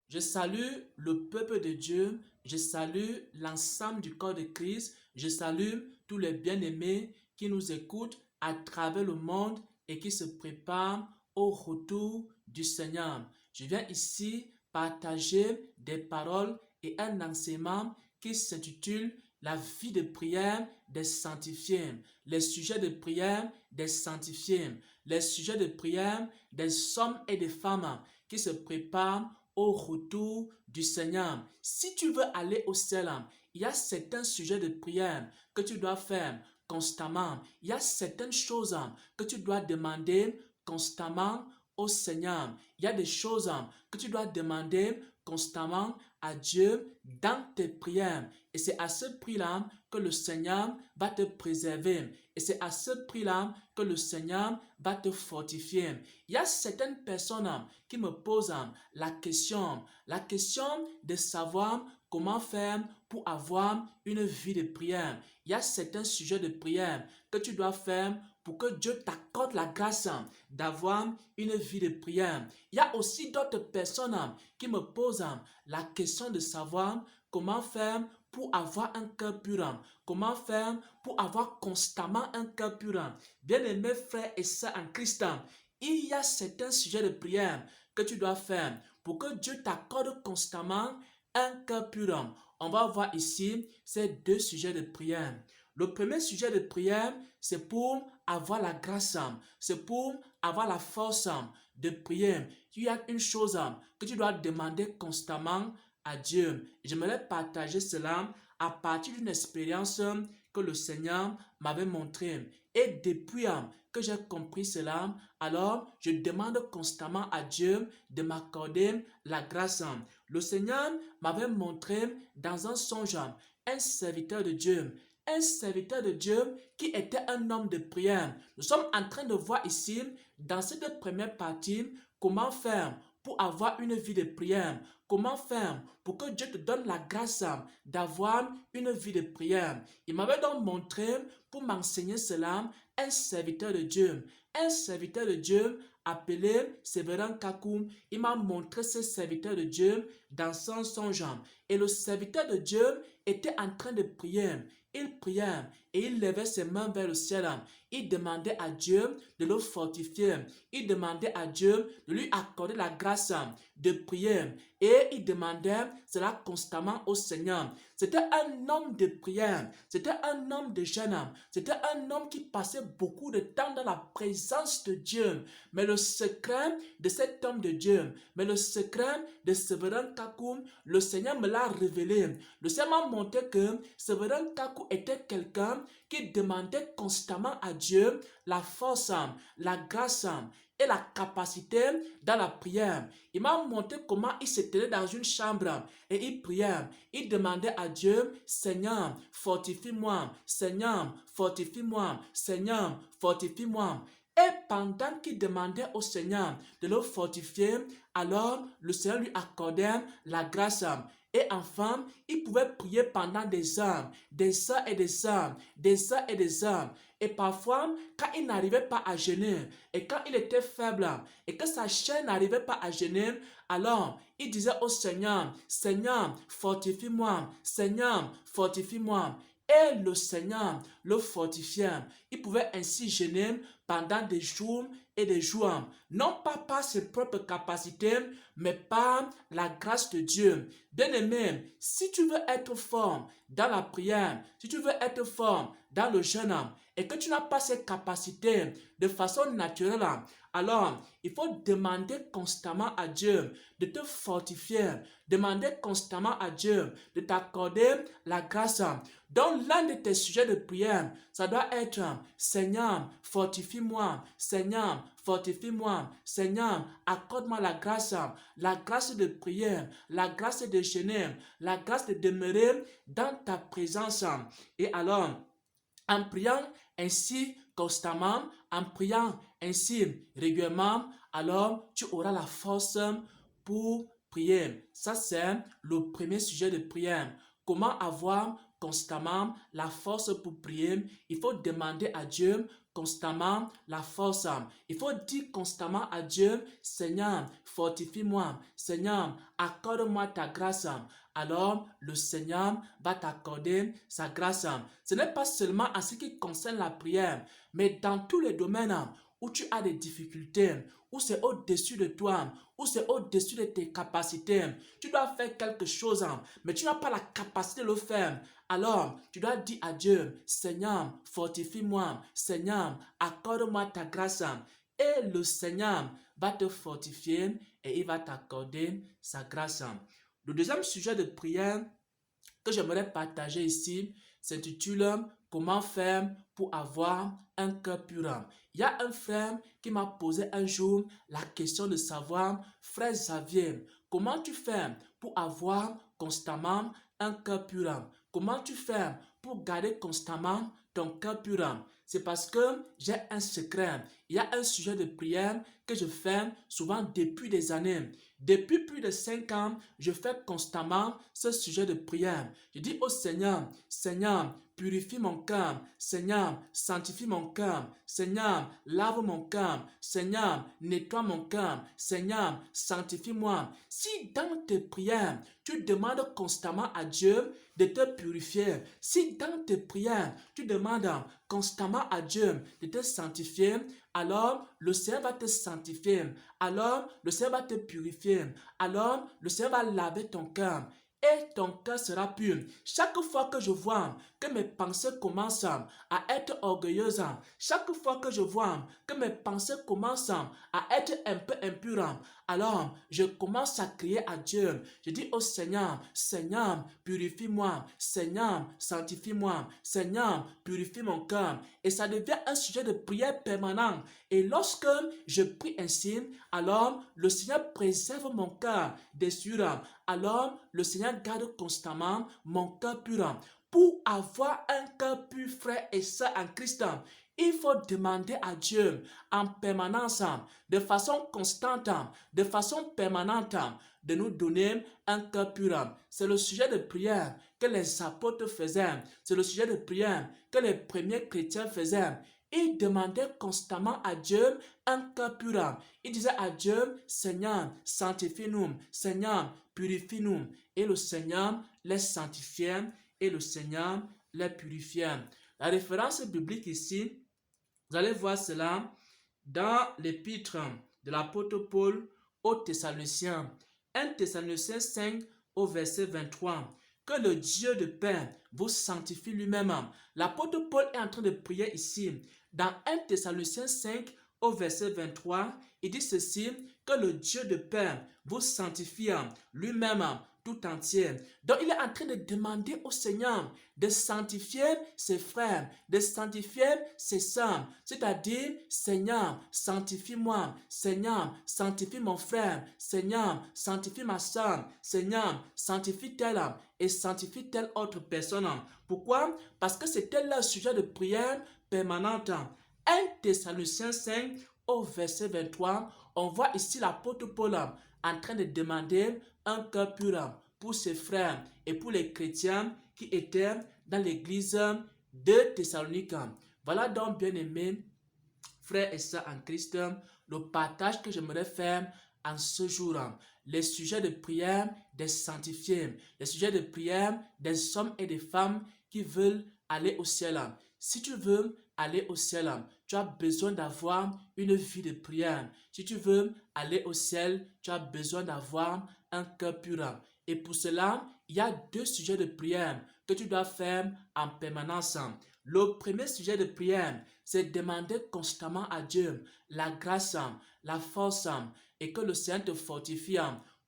Je salue le peuple de Dieu, je salue l'ensemble du corps de Christ, je salue tous les bien-aimés qui nous écoutent à travers le monde et qui se préparent au retour du Seigneur. Je viens ici partager des paroles et un enseignement qui s'intitule La vie de prière des sanctifiés, les sujets de prière des sanctifiés, les sujets de prière des hommes et des femmes qui se préparent au retour du Seigneur. Si tu veux aller au ciel, il y a certains sujets de prière que tu dois faire constamment. Il y a certaines choses que tu dois demander constamment au Seigneur. Il y a des choses que tu dois demander constamment à Dieu dans tes prières. Et c'est à ce prix-là que le Seigneur va te préserver. Et c'est à ce prix-là que le Seigneur va te fortifier. Il y a certaines personnes qui me posent la question de savoir comment faire pour avoir une vie de prière. Il y a certains sujets de prière que tu dois faire pour que Dieu t'accorde la grâce d'avoir une vie de prière. Il y a aussi d'autres personnes qui me posent la question de savoir comment faire pour avoir un cœur pur. Comment faire pour avoir constamment un cœur pur. Bien-aimés frères et sœurs en Christ, il y a certains sujets de prière que tu dois faire pour que Dieu t'accorde constamment un cœur pur. On va voir ici ces deux sujets de prière. Le premier sujet de prière, c'est pour avoir la grâce, c'est pour avoir la force de prier. Il y a une chose que tu dois demander constamment à Dieu. J'aimerais partager cela à partir d'une expérience que le Seigneur m'avait montrée. Et depuis que j'ai compris cela, alors je demande constamment à Dieu de m'accorder la grâce. Le Seigneur m'avait montré dans un songe un serviteur de Dieu. Un serviteur de Dieu qui était un homme de prière. Nous sommes en train de voir ici, dans cette première partie, comment faire pour avoir une vie de prière. Comment faire pour que Dieu te donne la grâce d'avoir une vie de prière. Il m'avait donc montré, pour m'enseigner cela, un serviteur de Dieu. Un serviteur de Dieu appelé Sévérin Kakoum. Il m'a montré ce serviteur de Dieu dans son songe. Et le serviteur de Dieu était en train de prier. Il priait et il levait ses mains vers le ciel. Il demandait à Dieu de le fortifier. Il demandait à Dieu de lui accorder la grâce de prier. Et il demandait cela constamment au Seigneur. C'était un homme de prière. C'était un homme de jeûne. C'était un homme qui passait beaucoup de temps dans la présence de Dieu. Mais le secret de cet homme de Dieu, mais le secret de Sévérin Kakoum, le Seigneur me l'a révélé. Le Seigneur m'a montré que Sévérin Kakoum était quelqu'un qui demandait constamment à Dieu la force, la grâce et la capacité dans la prière. Il m'a montré comment il se tenait dans une chambre et il priait. Il demandait à Dieu, Seigneur, fortifie-moi, Seigneur, fortifie-moi, Seigneur, fortifie-moi. Et pendant qu'il demandait au Seigneur de le fortifier, alors le Seigneur lui accordait la grâce. Et enfin, il pouvait prier pendant des heures et des heures, des heures et des heures. Et parfois, quand il n'arrivait pas à jeûner, et quand il était faible, et que sa chair n'arrivait pas à jeûner, alors il disait au Seigneur, Seigneur, fortifie-moi, Seigneur, fortifie-moi. Et le Seigneur le fortifiait. Il pouvait ainsi jeûner pendant des jours et des jours, non pas par ses propres capacités, mais par la grâce de Dieu. Bien-aimé, si tu veux être fort dans la prière, si tu veux être fort dans le jeûne, et que tu n'as pas ces capacités de façon naturelle, alors il faut demander constamment à Dieu de te fortifier, demander constamment à Dieu de t'accorder la grâce. Donc l'un de tes sujets de prière, ça doit être Seigneur, fortifie-moi, Seigneur, fortifie-moi, Seigneur, accorde-moi la grâce de prière, la grâce de jeûner, la grâce de demeurer dans ta présence. Et alors, en priant ainsi constamment, en priant ainsi régulièrement, alors tu auras la force pour prier. Ça, c'est le premier sujet de prière. Comment avoir constamment la force pour prier. Il faut demander à Dieu constamment la force. Il faut dire constamment à Dieu, Seigneur, fortifie-moi. Seigneur, accorde-moi ta grâce. Alors, le Seigneur va t'accorder sa grâce. Ce n'est pas seulement en ce qui concerne la prière, mais dans tous les domaines où tu as des difficultés, où c'est au-dessus de toi, où c'est au-dessus de tes capacités. Tu dois faire quelque chose, mais tu n'as pas la capacité de le faire. Alors, tu dois dire à Dieu, Seigneur, fortifie-moi. Seigneur, accorde-moi ta grâce. Et le Seigneur va te fortifier et il va t'accorder sa grâce. Le deuxième sujet de prière que j'aimerais partager ici s'intitule Comment faire pour avoir un cœur pur. Il y a un frère qui m'a posé un jour la question de savoir, frère Xavier, comment tu fais pour avoir constamment un cœur pur? Comment tu fais pour garder constamment ton cœur pur? C'est parce que j'ai un secret. Il y a un sujet de prière que je fais souvent depuis des années. Depuis plus de 5 ans, je fais constamment ce sujet de prière. Je dis au Seigneur, Seigneur, purifie mon cœur. Seigneur, sanctifie mon cœur. Seigneur, lave mon cœur. Seigneur, nettoie mon cœur. Seigneur, sanctifie-moi. Si dans tes prières, tu demandes constamment à Dieu de te purifier, si dans tes prières, tu demandes constamment à Dieu de te sanctifier, alors le Seigneur va te sanctifier. Alors le Seigneur va te purifier. Alors le Seigneur va laver ton cœur. Et ton cœur sera pur. Chaque fois que je vois que mes pensées commencent à être orgueilleuses, chaque fois que je vois que mes pensées commencent à être un peu impures, alors je commence à crier à Dieu. Je dis au Seigneur, Seigneur, purifie-moi. Seigneur, sanctifie-moi. Seigneur, purifie mon cœur. Et ça devient un sujet de prière permanent. Et lorsque je prie ainsi, alors le Seigneur préserve mon cœur des souillures. Alors le Seigneur garde constamment mon cœur pur. Pour avoir un cœur pur, frère et sœur en Christ, il faut demander à Dieu en permanence, de façon constante, de façon permanente, de nous donner un cœur pur. C'est le sujet de prière que les apôtres faisaient. C'est le sujet de prière que les premiers chrétiens faisaient. Ils demandaient constamment à Dieu un cœur pur. Ils disaient à Dieu, Seigneur, sanctifie-nous. Seigneur, purifie-nous. Et le Seigneur les sanctifiait et le Seigneur les purifiait. La référence biblique ici, vous allez voir cela dans l'épître de l'apôtre Paul aux Thessaloniciens. 1 Thessaloniciens 5 au verset 23. Que le Dieu de paix vous sanctifie lui-même. L'apôtre Paul est en train de prier ici. Dans 1 Thessaloniciens 5 au verset 23, il dit ceci, que le Dieu de paix vous sanctifie lui-même tout entier. Donc il est en train de demander au Seigneur de sanctifier ses frères, de sanctifier ses sœurs. C'est-à-dire, Seigneur, sanctifie-moi. Seigneur, sanctifie mon frère. Seigneur, sanctifie ma sœur. Seigneur, sanctifie telle et sanctifie telle autre personne. Pourquoi? Parce que c'était leur sujet de prière permanente. 1 Thessaloniciens 5 au verset 23, on voit ici l'apôtre Paul en train de demander un cœur pur pour ses frères et pour les chrétiens qui étaient dans l'église de Thessalonique. Voilà donc, bien-aimés, frères et sœurs en Christ, le partage que j'aimerais faire en ce jour. Les sujets de prière des sanctifiés, les sujets de prière des hommes et des femmes qui veulent aller au ciel. Si tu veux aller au ciel, tu as besoin d'avoir une vie de prière. Si tu veux aller au ciel, tu as besoin d'avoir un cœur pur. Et pour cela, il y a 2 sujets de prière que tu dois faire en permanence. Le premier sujet de prière, c'est demander constamment à Dieu la grâce, la force et que le Seigneur te fortifie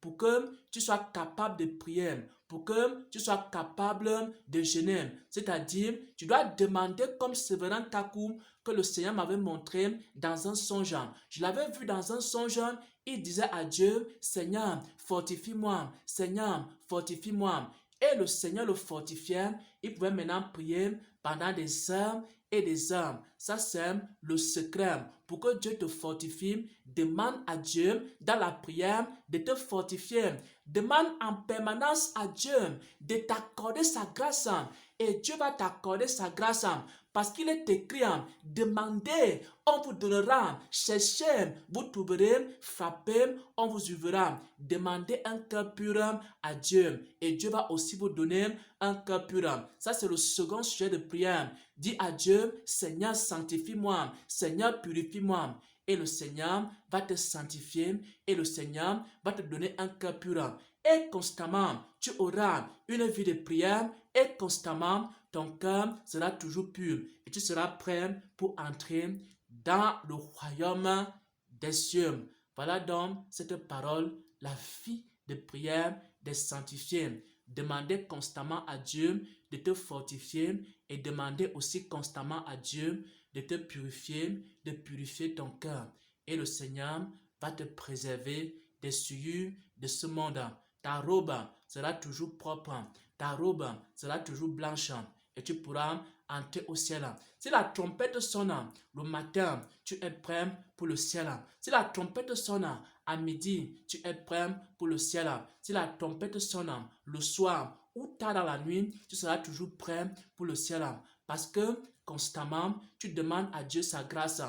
pour que tu sois capable de prier, pour que tu sois capable de jeûner. C'est-à-dire, tu dois demander comme Séverin Kakou que le Seigneur m'avait montré dans un songe. Je l'avais vu dans un songe, il disait à Dieu, Seigneur, fortifie-moi, Seigneur, fortifie-moi. Et le Seigneur le fortifiait. Il pouvait maintenant prier pendant des heures et des heures. Ça, c'est le secret. Pour que Dieu te fortifie, demande à Dieu dans la prière de te fortifier. Demande en permanence à Dieu de t'accorder sa grâce. Et Dieu va t'accorder sa grâce. Parce qu'il est écrit, demandez, on vous donnera, cherchez, vous trouverez, frappez, on vous ouvrira. Demandez un cœur pur à Dieu et Dieu va aussi vous donner un cœur pur. Ça, c'est le second sujet de prière. Dis à Dieu, Seigneur, sanctifie-moi, Seigneur, purifie-moi. Et le Seigneur va te sanctifier et le Seigneur va te donner un cœur pur. Et constamment, tu auras une vie de prière et constamment, ton cœur sera toujours pur et tu seras prêt pour entrer dans le royaume des cieux. Voilà donc cette parole, la vie de prière des sanctifiés. Demandez constamment à Dieu de te fortifier et demandez aussi constamment à Dieu de te purifier, de purifier ton cœur. Et le Seigneur va te préserver des souillures de ce monde. Ta robe sera toujours propre, ta robe sera toujours blanche et tu pourras entrer au ciel. Si la trompette sonne le matin, tu es prêt pour le ciel. Si la trompette sonne à midi, tu es prêt pour le ciel. Si la trompette sonne le soir ou tard dans la nuit, tu seras toujours prêt pour le ciel. Parce que constamment, tu demandes à Dieu sa grâce.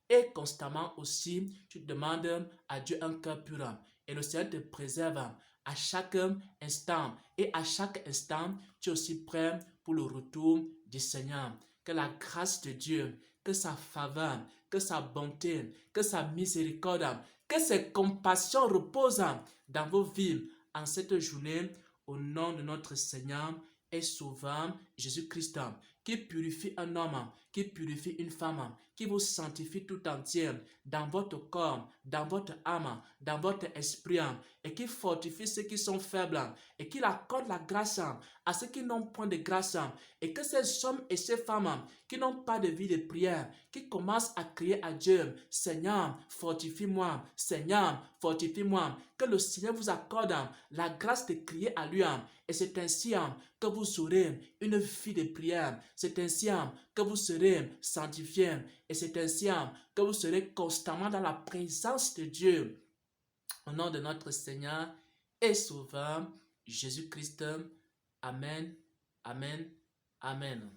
Et constamment aussi, tu demandes à Dieu un cœur pur. Et le Seigneur te préserve à chaque instant. Et à chaque instant, tu es aussi prêt pour le retour du Seigneur. Que la grâce de Dieu, que sa faveur, que sa bonté, que sa miséricorde, que ses compassions reposent dans vos vies en cette journée au nom de notre Seigneur et Sauveur Jésus-Christ, qui purifie un homme, qui purifie une femme, qui vous sanctifie tout entier dans votre corps, dans votre âme, dans votre esprit, et qui fortifie ceux qui sont faibles, et qui accorde la grâce à ceux qui n'ont point de grâce, et que ces hommes et ces femmes qui n'ont pas de vie de prière, qui commencent à crier à Dieu, Seigneur, fortifie-moi, Seigneur, fortifie-moi, que le Seigneur vous accorde la grâce de crier à lui, et c'est ainsi que vous aurez une vie de prière, c'est ainsi que vous serez sanctifiés, et c'est ainsi que vous serez constamment dans la présence de Dieu. Au nom de notre Seigneur et Sauveur Jésus-Christ. Amen, Amen, Amen.